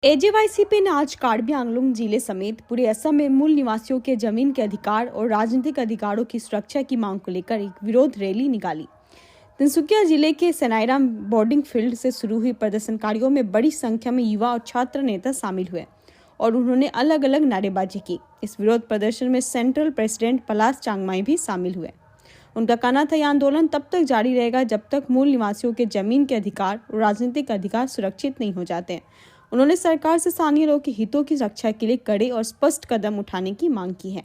एजेवाईसीपी ने आज कार्बी आंगलोंग जिले समेत पूरे असम में मूल निवासियों के जमीन के अधिकार और राजनीतिक अधिकारों की सुरक्षा की मांग को लेकर एक विरोध रैली निकाली। तिनसुकिया जिले के सेनाईराम बोर्डिंग फील्ड से शुरू हुई प्रदर्शनकारियों में बड़ी संख्या में युवा और छात्र नेता शामिल हुए और उन्होंने अलग अलग नारेबाजी की। इस विरोध प्रदर्शन में सेंट्रल प्रेसिडेंट पलास चांगमाई भी शामिल हुए। उनका कहना था, यह आंदोलन तब तक जारी रहेगा जब तक मूल निवासियों के जमीन के अधिकार और राजनीतिक अधिकार सुरक्षित नहीं हो जाते हैं। उन्होंने सरकार से स्थानीय लोगों के हितों की रक्षा के लिए कड़े और स्पष्ट कदम उठाने की मांग की है।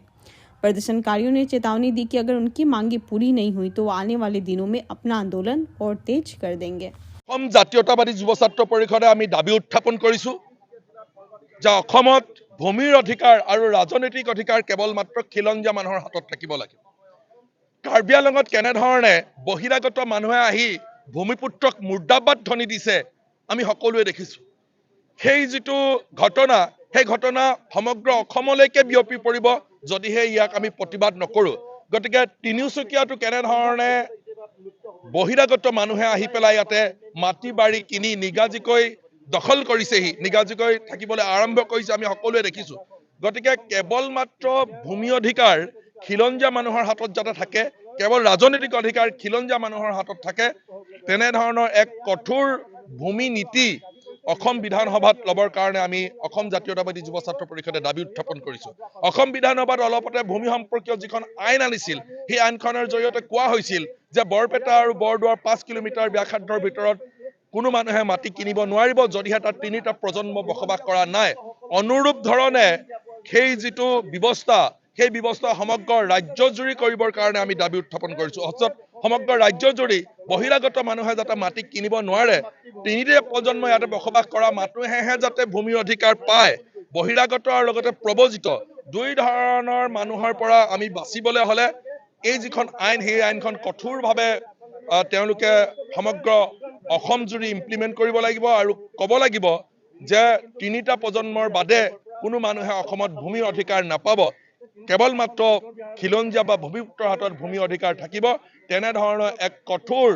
प्रदर्शनकारियों ने चेतावनी दी कि अगर उनकी मांगे पूरी नहीं हुई तो वो आने वाले दिनों में अपना आंदोलन और तेज कर देंगे। हम জাতীয়তাবাদী যুৱ ছাত্ৰ পৰিষদে আমি দাবী উত্থাপন কৰিছো যে অসমত ভূমিৰ অধিকাৰ আৰু ৰাজনৈতিক অধিকাৰ কেৱল মাত্ৰ খিলঞ্জীয়া মানুহৰ হাতত থাকিব লাগে। কাৰ্বি আংলঙত কেনেধৰণে বহিৰাগত মানুহে আহি ভূমিপুত্ৰক মুৰ্দাবাদ ধ্বনি দিছে আমি সকলোৱে দেখিছো। সেই যিটো ঘটনা সেই ঘটনা সমগ্ৰ অসমলৈকে বিয়পি পৰিব যদিহে ইয়াক আমি প্ৰতিবাদ নকৰো। গতিকে তিনিচুকীয়াটো কেনেধৰণে বহিৰাগত মানুহে আহি পেলাই ইয়াতে মাটি বাৰী কিনি নিগাজিকৈ দখল কৰিছেহি, নিগাজিকৈ থাকিবলৈ আৰম্ভ কৰিছে আমি সকলোৱে দেখিছো। গতিকে কেৱল মাত্ৰ ভূমি অধিকাৰ খিলঞ্জীয়া মানুহৰ হাতত যাতে থাকে, কেৱল ৰাজনৈতিক অধিকাৰ খিলঞ্জীয়া মানুহৰ হাতত থাকে, তেনেধৰণৰ এক কঠোৰ ভূমি নীতি অসম বিধানসভাত লবৰ কাৰণে আমি অসম জাতীয়তাবাদী যুৱ ছাত্ৰ পৰিষদে দাবী উত্থাপন কৰিছো। অসম বিধানসভাত অলপতে ভূমি সম্পৰ্কীয় যিখন আইন আনিছিল সেই আইনখনৰ জৰিয়তে কোৱা হৈছিল যে বৰপেটা আৰু বৰদোৱাৰ 5 কিলোমিটাৰ ব্যাসাৰ্ধৰ ভিতৰত কোনো মানুহে মাটি কিনিব নোৱাৰিব যদিহে তাত তিনিটা প্ৰজন্ম বসবাস কৰা নাই। অনুৰূপ ধৰণে সেই যিটো ব্যৱস্থা সেই ব্যৱস্থা সমগ্ৰ ৰাজ্যজুৰি কৰিবৰ কাৰণে আমি দাবী উত্থাপন কৰিছো। অৰ্থাৎ সমগ্ৰ ৰাজ্যজুৰি বহিৰাগত মানুহে যাতে মাটি কিনিব নোৱাৰে, তিনিটা প্ৰজন্ম ইয়াতে বসবাস কৰা মানুহেহে যাতে ভূমিৰ অধিকাৰ পায়। বহিৰাগত আৰু লগতে প্ৰব্ৰজিত দুই ধৰণৰ মানুহৰ পৰা আমি বাচিবলৈ হলে এই যিখন আইন সেই আইনখন কঠোৰভাৱে তেওঁলোকে সমগ্ৰ অসম জুৰি ইমপ্লিমেণ্ট কৰিব লাগিব আৰু ক'ব লাগিব যে তিনিটা প্ৰজন্মৰ বাদে কোনো মানুহে অসমত ভূমিৰ অধিকাৰ নাপাব। কেৱল মাত্ৰ খিলঞ্জীয়া বা ভূমিপুত্ৰৰ হাতত ভূমি অধিকাৰ থাকিব। তেনেধৰণৰ এক কঠোৰ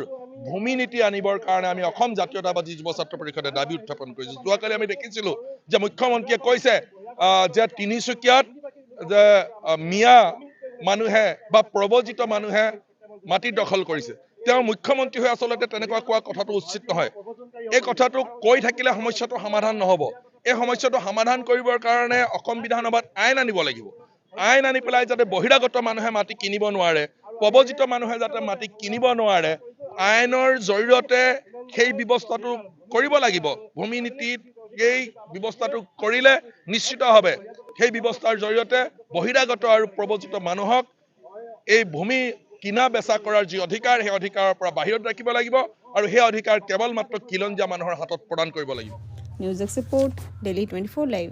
ভূমি নীতি আনিবৰ কাৰণে আমি অসম জাতীয়তাবাদী যুৱ ছাত্ৰ পৰিষদে দাবী উত্থাপন কৰিছো। যোৱাকালি আমি দেখিছিলো যে মুখ্যমন্ত্ৰীয়ে কৈছে যে তিনিচুকীয়াত যে মিয়া মানুহে বা প্ৰব্ৰজিত মানুহে মাটি দখল কৰিছে। তেওঁ মুখ্যমন্ত্ৰী হৈ আচলতে তেনেকুৱা কোৱা কথাটো উচিত নহয়। এই কথাটো কৈ থাকিলে সমস্যাটো সমাধান নহব। এই সমস্যাটো সমাধান কৰিবৰ কাৰণে অসম বিধানসভাত আইন আনিব লাগিব। আইন আনি পেলাই যাতে বহিৰাগত মানুহে মাটি কিনিব নোৱাৰে, প্ৰব্ৰজিত মানুহে যাতে মাটি কিনিব নোৱাৰে, আইনৰ জৰিয়তে সেই ব্যৱস্থাটো কৰিব লাগিব। ভূমি নীতিত এই ব্যৱস্থাটো কৰিলে নিশ্চিতভাৱে সেই ব্যৱস্থাৰ জৰিয়তে বহিৰাগত আৰু প্ৰব্ৰজিত মানুহক এই ভূমি কিনা বেচা কৰাৰ যি অধিকাৰ সেই অধিকাৰৰ পৰা বাহিৰত ৰাখিব লাগিব আৰু সেই অধিকাৰ কেৱল মাত্ৰ খিলঞ্জীয়া মানুহৰ হাতত প্ৰদান কৰিব লাগিব। News report, Delhi 24 live.